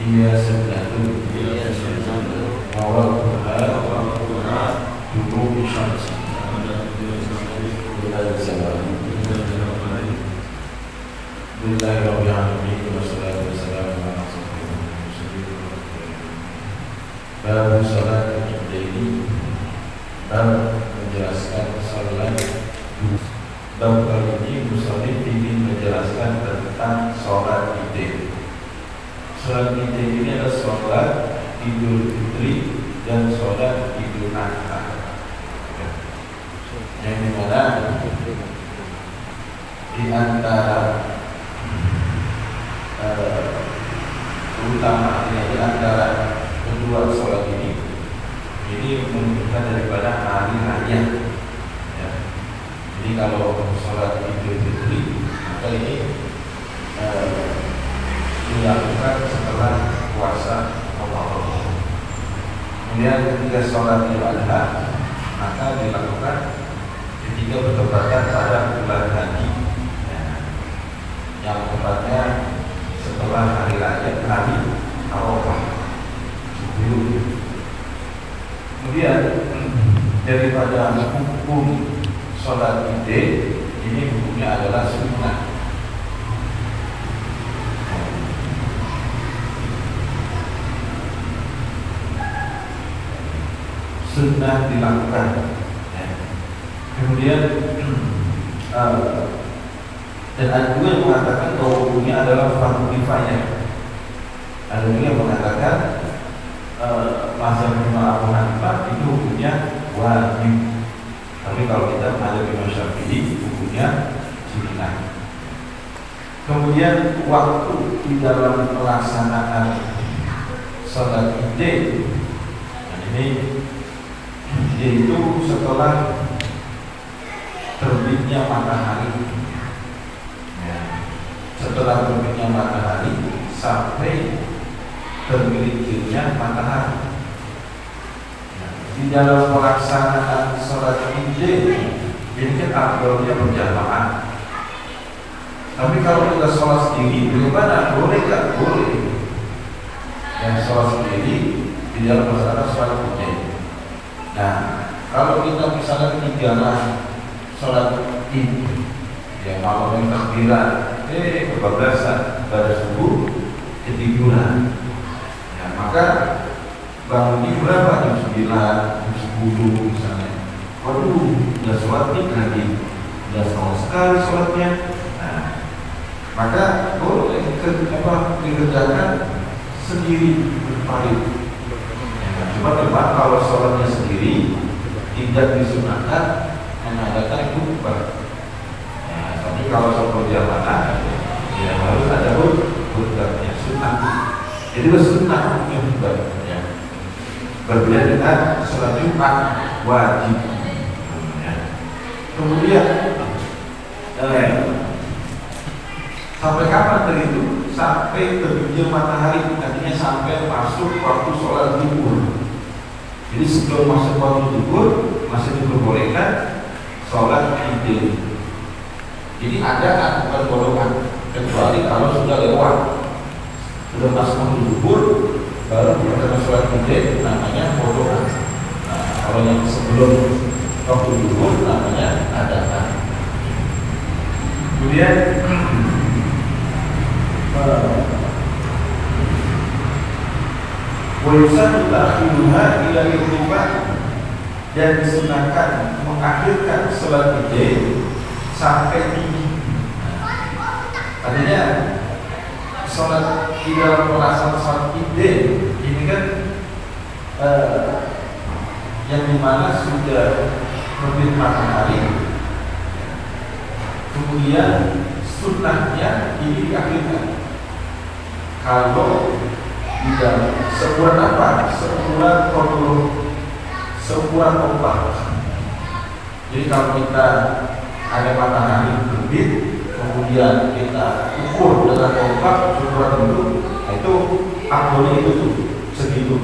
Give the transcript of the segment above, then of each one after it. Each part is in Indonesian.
Iya sunnatun Wawalkuha Dulu Syamsi Bismillahirrahmanirrahim. Wassalatu wassalamu ala rasulillah. Bab salat al-Idaini. Bab menjelaskan salat. Bab kali ini musannif ingin menjelaskan tentang salat Idain. Salat Idain ini adalah salat Idul Fitri dan salat Idul Adha. Yang dimana di antara utamanya di antara kedua sholat ini menunjukkan daripada hari raya. Ya. Jadi kalau sholat Idul Fitri maka ini dilakukan setelah puasa Ramadan. Kemudian ketika sholat Idul Adha maka dilakukan ketika bertepatan pada bulan haji. Ya. Yang tepatnya setelah hari raya hari Arafah. Kemudian daripada hukum sholat Idain ini hukumnya adalah sunnah. Sunnah dilakukan. Kemudian dan ada juga yang mengatakan bahwa hukumnya adalah fardu kifayah. Ada juga yang mengatakan mazhab Imam Abu Hanifah itu hukumnya wajib. Tapi kalau kita mazhab Imam Syafi'i hukumnya sunnah. Kemudian waktu di dalam pelaksanaan sholat Idain ini yaitu setelah terbitnya matahari. Setelah terbitnya matahari sampai tergelincirnya matahari. Di dalam pelaksanaan sholat Idain ini kan afdalnya berjamaah. Tapi kalau kita sholat sendiri, bagaimana? Boleh nggak? Boleh. Yang sholat sendiri di dalam pelaksanaan sholat Idain. Nah, kalau kita misalnya ketinggalan sholat Id, ya malam yang takbiran, kebablasan pada subuh ketiduran, ya maka bangunnya berapa? Jam 9, jam 10 misalnya. Waduh, udah sholat Id lagi, udah sekali sholatnya. Nah, maka boleh dikerjakan sendiri berparit. Ya, cuma memang kalau sholatnya sendiri tidak disunahkan mengadakan khutbah. Tapi kalau sholat jamaah ya harus ada khutbahnya, sunnah. Jadi sunnah yang khutbah. Ya. Berbeda dengan sholat Jumat wajib. Ya. Kemudian sampai kapan terhitung? Sampai terbitnya matahari, artinya sampai masuk waktu sholat zuhur. Jadi sebelum masuk waktu zuhur masih diperbolehkan sholat Idain. Jadi ada kan perbolongan, kecuali kalau sudah lewat, sudah masuk waktu zuhur, baru kita sholat Idain namanya bolongan. Nah, kalau yang sebelum waktu zuhur namanya adakan. Kemudian wayusan ta'khiruha ila al-qurban, dan disunahkan mengakhirkan sholat Idain sampai tinggi. Artinya sholat di dalam pelaksanaan sholat Idain ini kan yang dimana sudah terbit matahari, kemudian sunnahnya ini diakhirkan. Kalau tidak seukuran apa? Seukuran ombak. Jadi kalau kita ada matahari terbit, kemudian kita ukur dengan ombak seukuran itu, itu akurnya itu tuh segitu.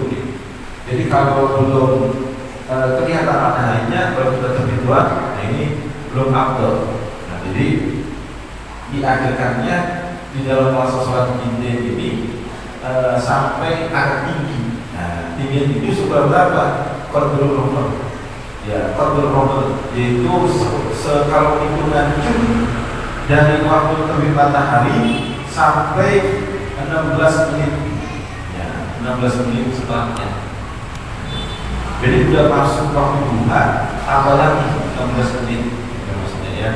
Jadi kalau belum kelihatan mataharinya, kalau sudah terbit nah ini belum afdal. Nah, jadi diakhirkannya di dalam masa sholat Idain ini sampai agak tinggi. Nah, tinggi itu seberapa berapa? Qadrul Ramadan. Ya, Qadrul Ramadan yaitu kalau hitungan dari waktu terbit matahari sampai 16 menit. Ya, 16 menit setelahnya. Jadi sudah masuk waktu duha, apalagi 16 menit maksudnya ya.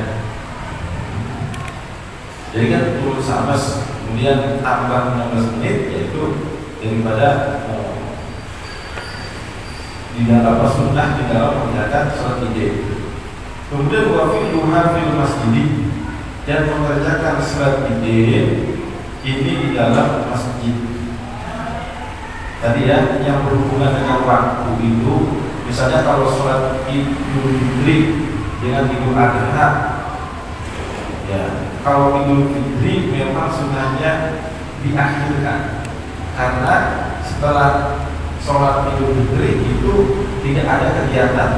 Jadi kan turun samas, kemudian tambah 16 menit, yaitu daripada di dalam sunnah di dalam mengerjakan sholat id. Kemudian wafil duha fil masjid, dan mengerjakan sholat id ini di dalam masjid. Tadi ya, yang berhubungan dengan waktu itu, misalnya kalau sholat Idul Fitri dengan Idul Adha, ya, kalau Idul Fitri memang sunnahnya diakhirkan, karena setelah sholat Idul Fitri itu tidak ada kegiatan,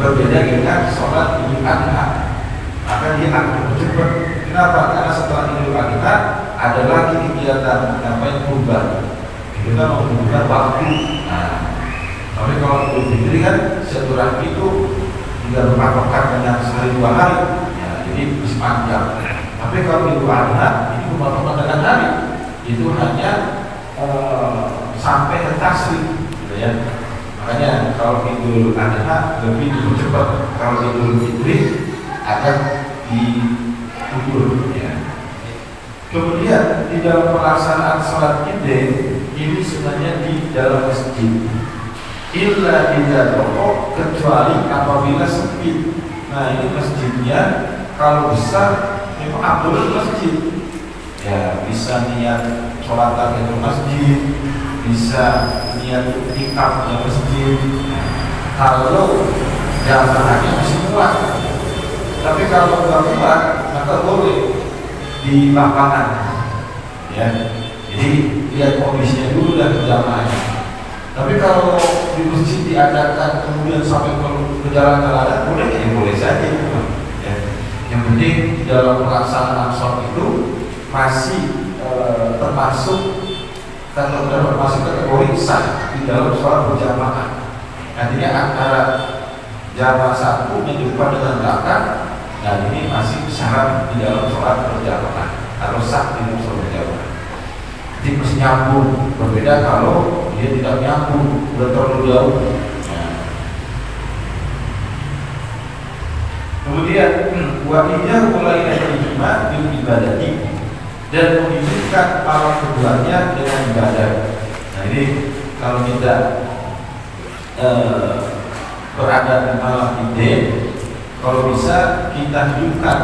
berbeda dengan sholat Idul Adha, maka dia akan cepat. Kenapa? Karena setelah Idul Adha ada lagi kegiatan namanya kurban. Kita membutuhkan waktu. Nah, tapi kalau Idul Fitri kan silaturahmi itu tidak berpatokan dengan sehari dua hari, ya, jadi masih panjang. Tapi kalau Idul Adha ini berpatokan dengan hari, itu hanya sampai ke tasrik, gitu ya. Makanya kalau Idul Adha lebih cepat, kalau Idul Fitri akan diukur. Ya. Kemudian di dalam pelaksanaan sholat Id ini sebenarnya di dalam masjid. Illa tidak rokok kecuali apabila sempit. Nah ini masjidnya kalau besar memang abdul masjid. Ya bisa niat sholat tahiyatul masjid, bisa niat iktikaf di masjid. Kalau jamaahnya masih muat. Tapi kalau nggak muat maka boleh di lapangan. Ya. Jadi lihat kondisinya dulu dan jamaahnya. Tapi kalau di masjid diadakan kemudian sampai ke jalan-jalan, boleh saja. Ya. Yang penting dalam pelaksanaan sholat itu masih termasuk kategori sah di dalam sholat berjamaah. Artinya antara jamaah satu yang di depan dengan belakang, nah ini masih syarat di dalam sholat berjamaah atau sah di dalam sholat berjamaah. Jadi mesti nyambung, berbeda kalau dia tidak nyambung, udah terlalu jauh. Nah. Kemudian wajibnya mulai dari Jumat bil ibadati, dan menunjukkan malam keduanya dengan ibadah. Nah ini kalau kita berada di malam Id, kalau bisa kita hidupkan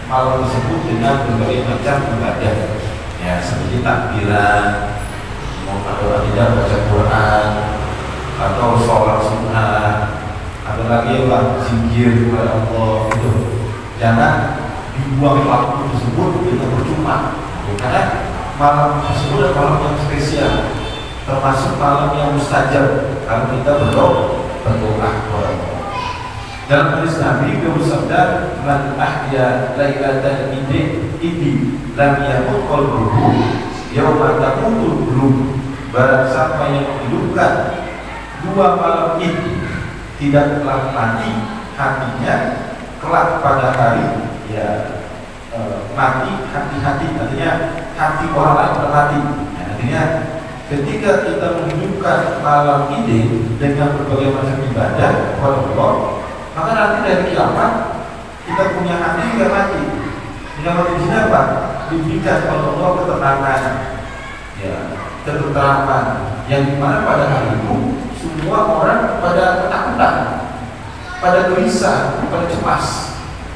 malam tersebut dengan berbagai macam ibadah. Ya, seperti takbiran, mau tidak baca Quran, atau sholat sunnah, atau lagi lah zikir kepada Allah itu. Jangan dibuang waktu tersebut kita percuma. Karena malam tersebut adalah malam yang spesial, termasuk malam yang mustajab kalau kita berdoa kepada Allah. Dalam hadis Nabi bersabda, "Man ahya lailatan idi lam yamut qalbuhu yauma tamutul qulub." Barang siapa yang menghidupkan dua malam Id, tidak telah mati hatinya kelak pada hari mati hati-hati, artinya hati orang lain mati. Artinya ketika kita menghidupkan malam Id dengan berbagai macam ibadah kepada Allah, maka nanti dari kiamat kita punya hati juga mati. Dengan mati apa? Diberikan oleh Allah ketenangan, ya, ketenteraman, yang dimana pada hari itu semua orang pada ketakutan, pada gelisah, pada cemas.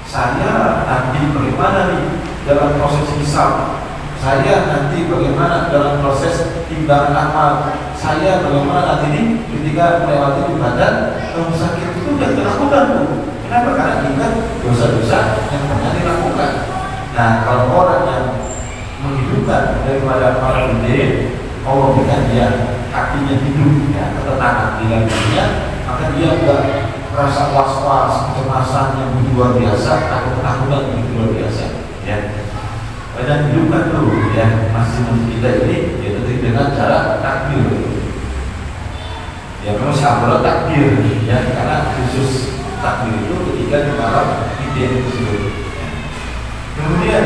Saya nanti bagaimana nih dalam proses hisab? Saya nanti bagaimana dalam proses timbangan amal? Saya bagaimana nanti nih ketika melewati ibadah rumah sakit itu udah ketakutan tuh. Kenapa? Karena ingat dosa-dosa yang pernah dilakukan. Nah, kalau orang yang menghidupkan daripada para ide, Allah berikan dia hatinya hidup, ya, ketenangan di dalam dirinya, maka dia enggak rasa was-was, kecemasan yang luar biasa, atau ketakutan yang luar biasa. Ya. Dan hidupkan dulu, ya, masjid kita ini, yaitu dengan cara takbir. Ya memang syarat takbir ya, karena khusus takbir itu ketika di malam Id tersebut. Kemudian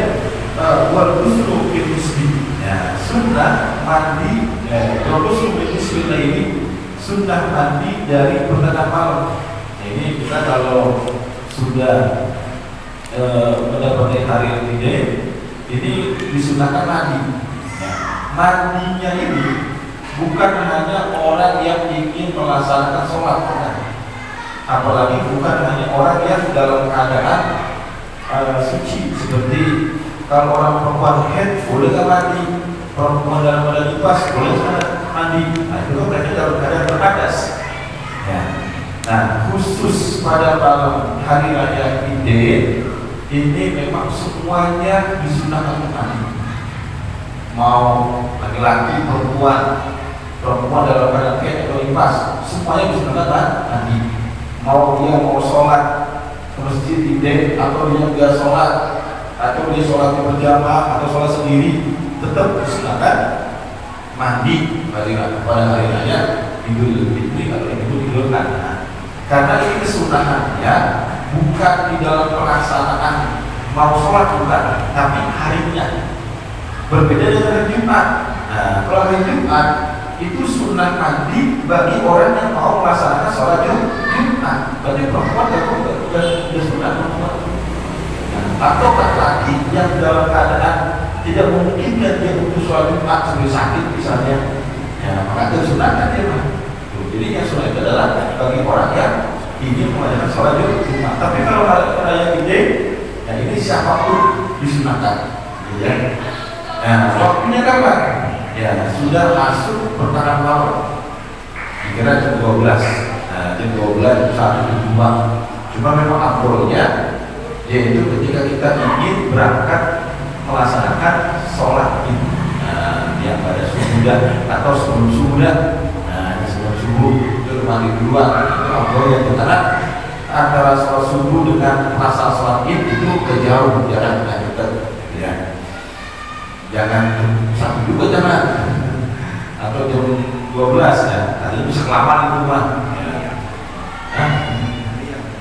wal ghuslu bil muslim. Ya, sunnah mandi wal ghuslu bil muslim ini sunnah mandi dari pertengahan malam. Ini kita kalau sudah mendapatkan hari Id ini disunahkan mandi. Ya, mandinya ini bukan hanya orang yang ingin melaksanakan sholat, apalagi bukan hanya orang yang dalam keadaan suci, seperti kalau orang perempuan haid boleh nggak mandi, perempuan dalam keadaan nifas boleh nggak mandi. Nah itu kan mereka dalam keadaan berhadas. Ya. Nah khusus pada malam hari raya Id ini memang semuanya disunahkan untuk mandi. Mau laki-laki, perempuan dalam keadaan haid atau nifas, semuanya disunahkan mandi. Mau dia mau sholat ke masjid Id atau dia nggak sholat, atau dia sholat berjamaah atau sholat sendiri, tetap disunahkan mandi pada hari raya Idul Fitri atau Idul Adha. Karena ini kesunahannya bukan di dalam pelaksanaan mau sholat bukan, tapi harinya. Berbeda dengan hari Jumat. Nah, kalau hari Jumat itu sunnah mandi bagi orang yang mau melaksanakan sholat Jumat. Berarti perempuan dan sunnah perempuan. Atau laki yang dalam keadaan tidak memungkinkan dia untuk sholat Jumat sambil sakit misalnya, ya maka disunahkan dia mah. Jadi yang sunnah itu adalah bagi orang yang ingin melaksanakan sholat Jumat. Tapi kalau raya Id, ya ini siapapun disunahkan. Ya. Nah, waktunya kapan? Ya sudah masuk pertengahan malam. Kira jam 12. Nah, jam 12 saat itu cuma memang afdolnya yaitu ketika kita ingin berangkat melaksanakan sholat Id. Nah, yang pada subuh atau sebelum subuh. Nah, sebelum subuh itu mandi duluan. Itu afdolnya karena antara sholat subuh dengan masa sholat Id itu jauh jarak dekat. Ya. Jangan sampai juga jangan atau jam 12 ya, tadi bisa kelamaan itu mah.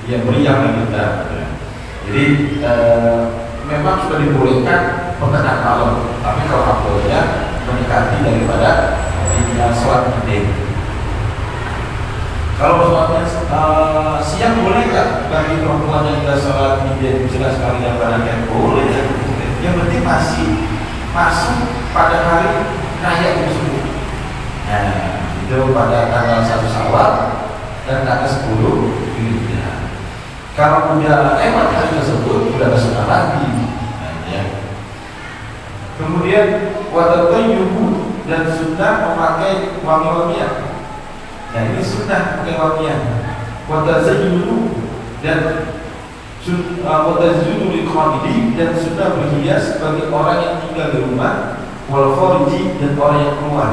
Ya meriang kita. Jadi memang sudah dibolehkan pertengahan malam, tapi kalau afdolnya mendekati daripada sholat Id. Kalau sholatnya siang boleh nggak bagi perempuan yang tidak sholat Id jelas sekali yang barangnya boleh ya. Yang penting masih masuk pada hari raya tersebut. Nah, itu pada tanggal 1 Syawal dan tanggal 10 Dzulhijjah. Kalau udah lewat hari tersebut, udah kesunahan lagi. Nah, ya. Kemudian watatayubu dan sunnah memakai wangi-wangian. Nah, ini sunnah pakai wangian. Watazayyudu dan watazayyudu liqabidi dan sunnah berhias bagi orang yang tinggal di rumah, wal khariji dan orang yang keluar,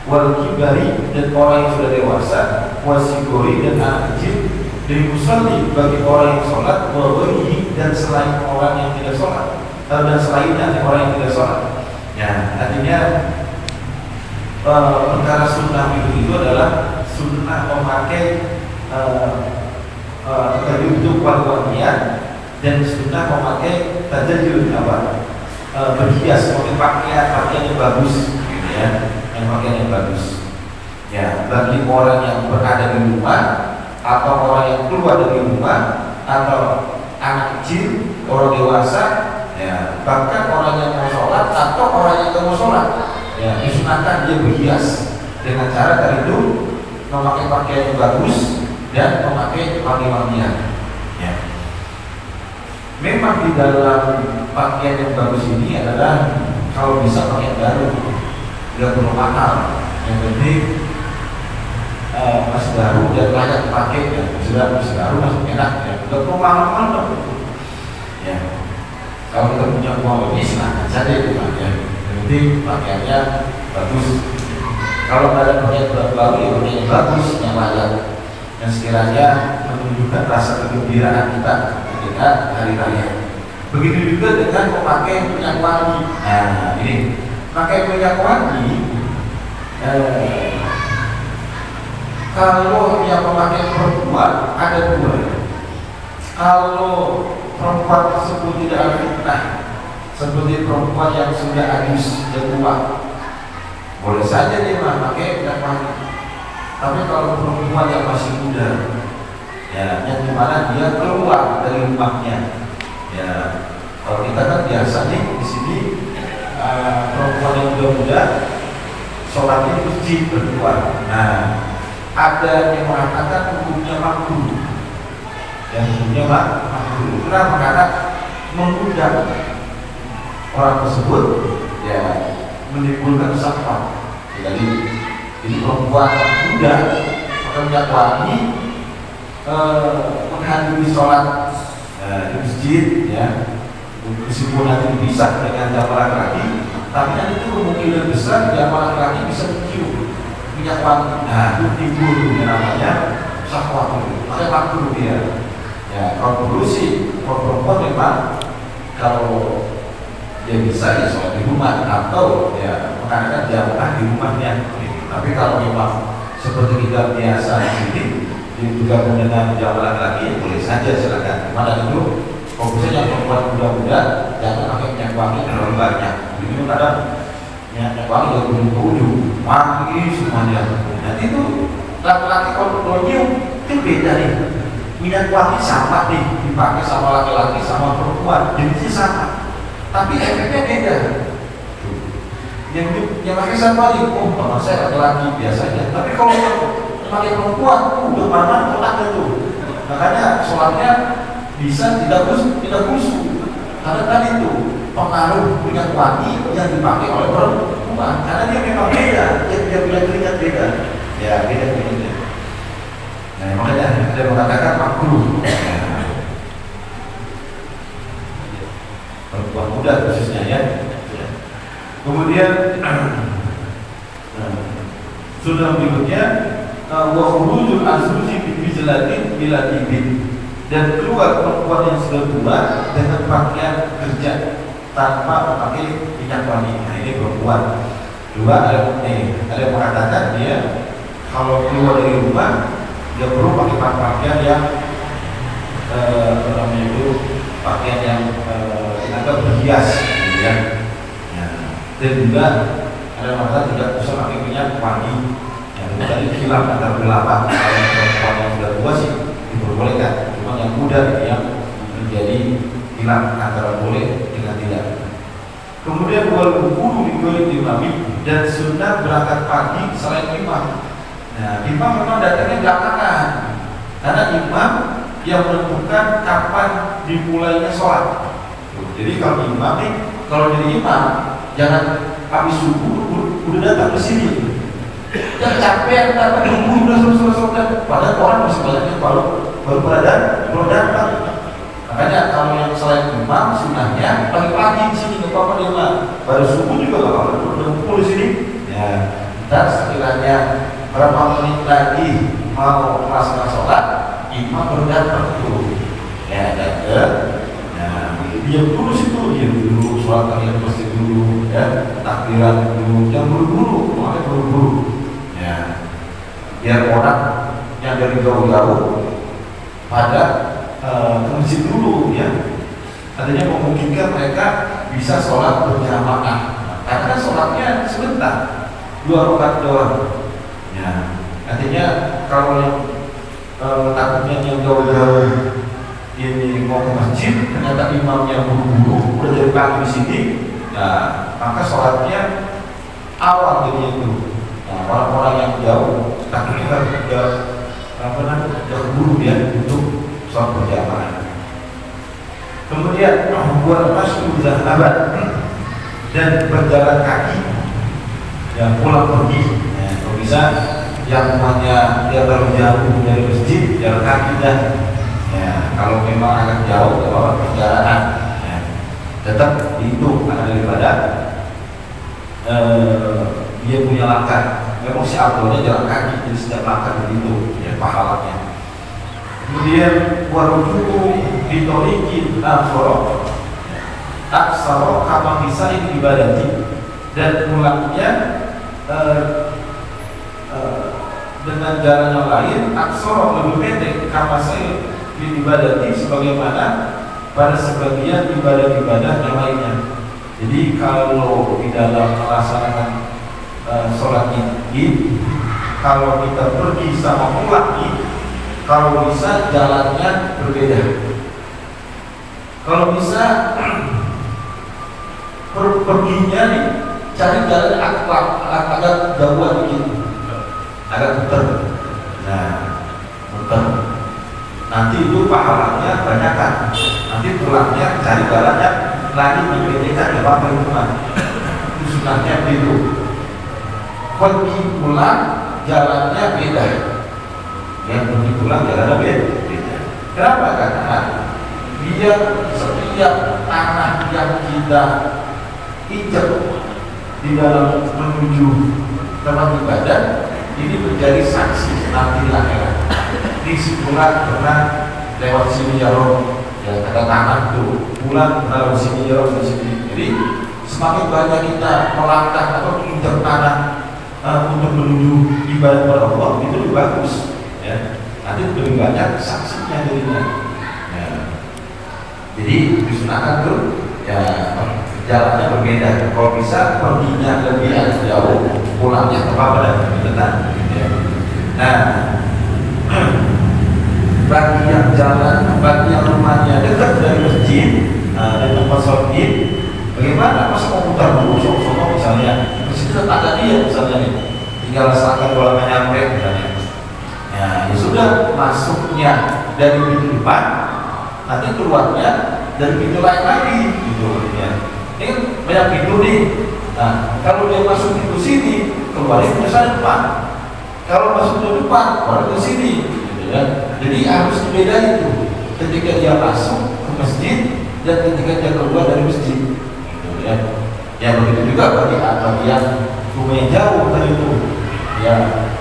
wal kibari dan orang yang sudah dewasa, wasigori dan anak kecil, dan musalli bagi orang yang sholat, wawaihi dan selain orang yang tidak sholat, dan selainnya orang yang tidak sholat. Ya, artinya perkara sunnah itu adalah sunnah memakai untuk wangian dan sunnah memakai tajajul berhias, memakai pakaian yang bagus, gitu ya, pakaian yang bagus. Ya, bagi orang yang berada di rumah atau orang yang keluar dari rumah atau anak kecil, orang dewasa, ya, bahkan orang yang mau sholat atau orang yang tidak mau sholat, ya, disunahkan dia berhias dengan cara tadi itu memakai pakaian yang bagus dan memakai wangi-wangian. Ya. Memang di dalam pakaian yang bagus ini adalah kalau bisa pakaian baru, tidak perlu mahal. Yang penting masih baru dan layak dipakai. Ya. Masih baru, masih enak. Ya. Tidak perlu mahal-mahal. Ya. Kalau kita punya uang lebih silahkan saja itu Pak. Ya. Yang penting pakaiannya bagus. Kalau ada pakaian baru, ya pakaian yang bagus, yang layak, yang sekiranya menunjukkan rasa kegembiraan kita ketika hari raya. Begitu juga dengan memakai minyak wangi. Nah, ini pakai minyak wangi Kalau yang memakai perempuan ada dua. Kalau perempuan tersebut tidak ada fitnah, seperti perempuan yang sudah adus dan tua, boleh saja dia memakai minyak wangi. Tapi kalau perempuan yang masih muda, ya, yang dimana dia keluar dari rumahnya, ya, kalau kita kan biasa nih di sini perempuan yang muda sholatnya di masjid berdua. Nah, ada yang mengatakan hukumnya makruh, yang hukumnya makruh. Kenapa? Karena mengundang orang tersebut, ya, menimbulkan syahwat. Jadi ini perempuan muda pakai minyak wangi menghadiri sholat di masjid, ya, meskipun nanti dipisah dengan jamaah laki-laki, tapi nanti itu kemungkinan besar jamaah laki-laki bisa mencium minyak wangi. Nah, itu timbul yang namanya syahwat, makanya makruh dia. Ya, kalau dulu sih kalau perempuan memang kalau dia bisa ya sholat di rumah atau ya mengadakan jamaah di rumahnya. Tapi kalau memang seperti kita biasa di sini, dia juga mengenal jamaah lagi, boleh saja silakan. Mana itu? Kalau misalnya perempuan muda-muda, jangan pakai minyak wangi terlalu banyak. Ini kadang minyak wangi dari ujung ke ujung, wangi semuanya. Nanti itu laki-laki kalau nyium itu beda nih. Minyak wangi sama nih dipakai sama laki-laki sama perempuan, jenisnya sama, tapi efeknya beda. Yang pakai sama nih, oh kalau saya laki-laki biasanya, tapi kalau pakai perempuan, udah mana otaknya tuh. Makanya sholatnya bisa tidak khusyuk, karena tadi itu pengaruh minyak wangi yang dipakai oleh perempuan, karena dia memang beda, dia punya keringat beda, ya beda. Nah, makanya ada yang mengatakan makruh. Perempuan muda khususnya, ya. Kemudian sunnah berikutnya wa khurujul azwaji bi bijlatin bila tibin, dan keluar perempuan yang sudah tua dengan pakaian kerja tanpa memakai minyak wangi. Nah, ini perempuan. Dua ada yang mengatakan dia kalau keluar dari rumah dia perlu pakai pakaian yang pakaian yang agak berhias, gitu ya. Dan juga ada masa tidak bisa pakai minyak wangi. Yang tadi khilaf antara ulama, kalau perempuan yang sudah tua sih diperbolehkan, cuma yang muda yang menjadi khilaf antara boleh dengan tidak. Kemudian wal wudu di imami, dan sunnah berangkat pagi selain imam. Nah, imam memang datangnya belakangan, karena imam yang menentukan kapan dimulainya sholat. Jadi kalau imam nih, kalau jadi imam jangan habis subuh udah datang ke sini. Jangan capek, datang nunggu udah selesai. Padahal orang masih banyak yang baru datang. Makanya kalau yang selain imam sunnahnya pagi-pagi di sini nggak apa-apa dia mah. Baru subuh juga nggak apa-apa, udah kumpul di sini. Ya, dan sekiranya berapa menit lagi mau melaksanakan sholat, imam baru datang tuh. Ya, datang. Diam dulu situ, diam dulu, sholat kalian pasti dulu, ya, takbiran dulu, jangan buru-buru, makanya buru-buru, ya, biar orang yang dari jauh-jauh pada ke masjid dulu, ya, artinya memungkinkan mereka bisa sholat berjamaah, karena sholatnya sebentar, 2 rakaat doang, ya, artinya kalau yang takutnya yang jauh-jauh ini mau ke masjid, ternyata imamnya buru-buru udah dari pagi di sini, nah maka sholatnya awal jadi itu. Nah, orang-orang yang jauh takutnya udah buru dia untuk sholat berjamaah. Kemudian buat masuk zahabat dan berjalan kaki, yang pulang pergi. Nah, kalau bisa yang namanya dia terlalu jauh dari masjid, jalan kaki dah. Ya, kalau memang agak jauh kalau perjalanan, ya, tetap itu karena daripada dia punya langkah. Memang si abdulnya jalan kaki, jadi setiap langkah begitu, ya, pahalanya. Kemudian warujuku ditolikin aksoro kapan bisa ini ibadati, dan pulangnya dengan jalan yang lain aksor lebih pendek karena saya ibadati sebagaimana pada sebagian ibadah-ibadah yang lainnya. Jadi kalau di dalam melaksanakan sholat id, kalau kita pergi sama pulang id, kalau bisa jalannya berbeda. Kalau bisa perginya nih cari jalan agak jauhan dikit, agak muter. Nah, muter. Nanti itu pahalanya banyak kan. Nanti pulangnya cari jalannya lagi membedakan ya apa hitungan. Itu sunahnya begitu. Pergi pulang jalannya beda. Yang pergi pulang jalannya beda. Kenapa? Karena biar setiap tanah yang kita injak di dalam menuju tempat ibadah ini menjadi saksi nanti di akhirat. Di sebulan pernah lewat sini ya Rob, ya kata tanah itu pulang lewat sini ya Rob di sini. Jadi semakin banyak kita melangkah atau injak tanah untuk menuju ibadah kepada Allah itu lebih bagus. Ya, nanti lebih banyak saksinya dirinya. Ya. Jadi disunahkan tuh ya jalannya berbeda. Kalau bisa perginya lebih jauh, pulangnya tepat pada kebetulan. Ya. Nah, bagi yang jalan, bagi yang rumahnya dekat dari masjid, dari tempat sholat id, bagaimana? Masa mau putar dulu, sok-sok misalnya, masjid tetangga dia misalnya nih, tinggal rasakan kalau nyampe misalnya. Ya sudah, masuknya dari pintu depan, nanti keluarnya dari pintu lain lagi, gitu ya. Ini banyak pintu nih. Nah, kalau dia masuk pintu sini, keluarnya pintu depan. Kalau masuk pintu depan, keluar ke sini. Ya. Jadi harus dibedakan itu ketika dia masuk ke masjid dan ketika dia keluar dari masjid gitu, ya. Ya begitu juga bagi yang rumahnya jauh dari itu ya,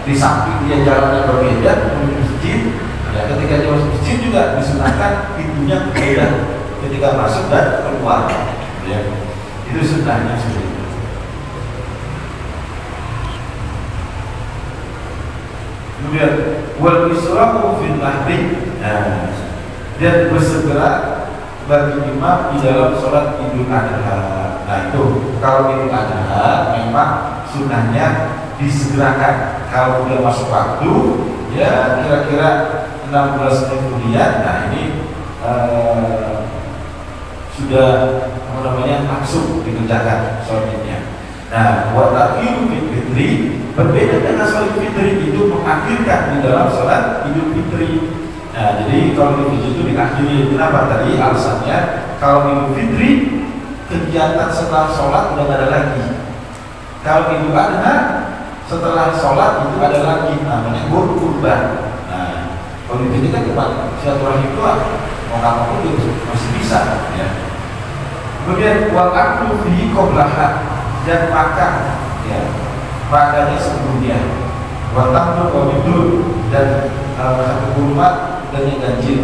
di samping dia jalannya berbeda menuju masjid ya, ketika dia masuk masjid juga disunahkan pintunya berbeda ketika masuk dan keluar ya. Itu sunahnya seperti itu. Kemudian wal israfu fil mahdi, dan bersegera bagi imam di dalam sholat Idul Adha. Nah itu kalau Idul Adha memang sunahnya disegerakan. Kalau sudah masuk waktu ya kira-kira 16 menit kemudian, nah ini sudah langsung dikerjakan sholat idnya. Nah, wa ta'khirul fitri berbeda dengan sholat fitri, itu mengakhirkan di dalam sholat Idul Fitri. Nah, jadi kalau Idul Fitri itu diakhiri. Kenapa tadi? Alasannya kalau Idul Fitri kegiatan setelah sholat udah gak ada lagi. Kalau Idul Adha setelah sholat itu ada lagi, namanya kurban. Nah, kalau Idul Fitri kan cuma silaturahmi itu mau nggak mau itu masih bisa. Ya. Kemudian waktu fi qoblaha, dan makan ya padanya sebelumnya, watang berkobidul dan satu kurma dan yang ganjil.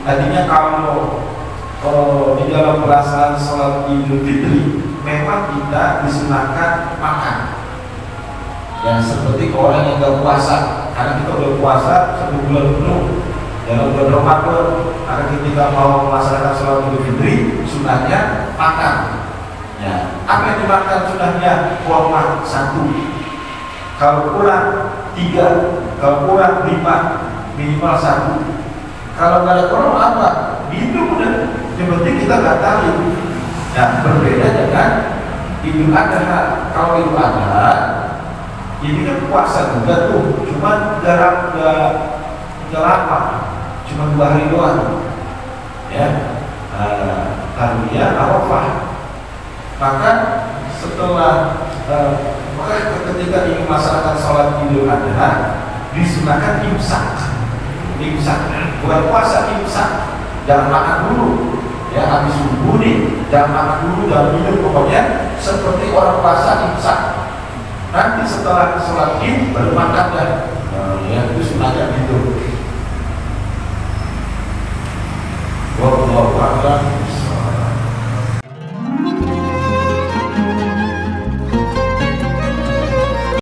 Tadinya kalau di dalam pelaksanaan sholat Idul Fitri memang kita disunahkan makan ya, seperti orang yang gak puasa, karena kita udah puasa 1 bulan penuh dalam bulan Ramadan. Karena ketika mau melaksanakan sholat Idul Fitri sunahnya makan ya. Apa yang dimakan sunahnya? Kurma 1, kalau kurang 3, kalau kurang 5, minimal 1. Kalau nggak ada kurma apa? Minum udah. Yang penting kita nggak tahu. Nah, berbeda dengan Idul Adha. Kalau Idul Adha ini kan puasa juga tuh, cuma nggak lama, cuma 2 hari doang ya. Tarwiyah Arafah. Maka setelah ketika ingin melaksanakan sholat Idul Adha disunahkan imsak, bukan puasa, imsak. Jangan makan dulu ya, habis subuh nih jangan makan dulu, jangan minum, pokoknya seperti orang puasa imsak. Nanti setelah sholat Id baru makan dan ya itu sunahnya gitu. Wallahu a'lam.